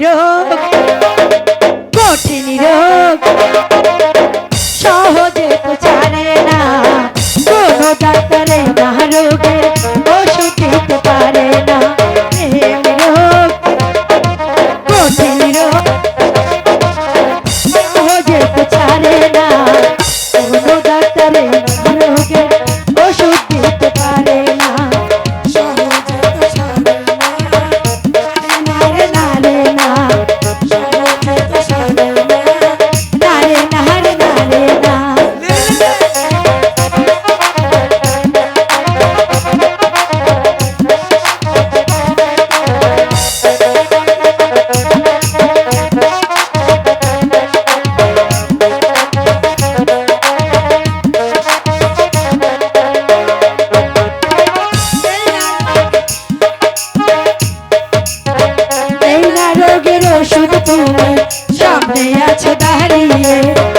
রোগ কঠিন রোগ সহজে তো ছাড়ে না, কোনো ডাক্তারে না রোগে ওষুধ দিতে পারে না। প্রেম রোগ কঠিন রোগ সহজে তো ছাড়ে না, কোনো ডাক্তারে না রোগে ওষুধ দিতে পারে না। ওষুধ তুমি সামনে আছো দাঁড়িয়ে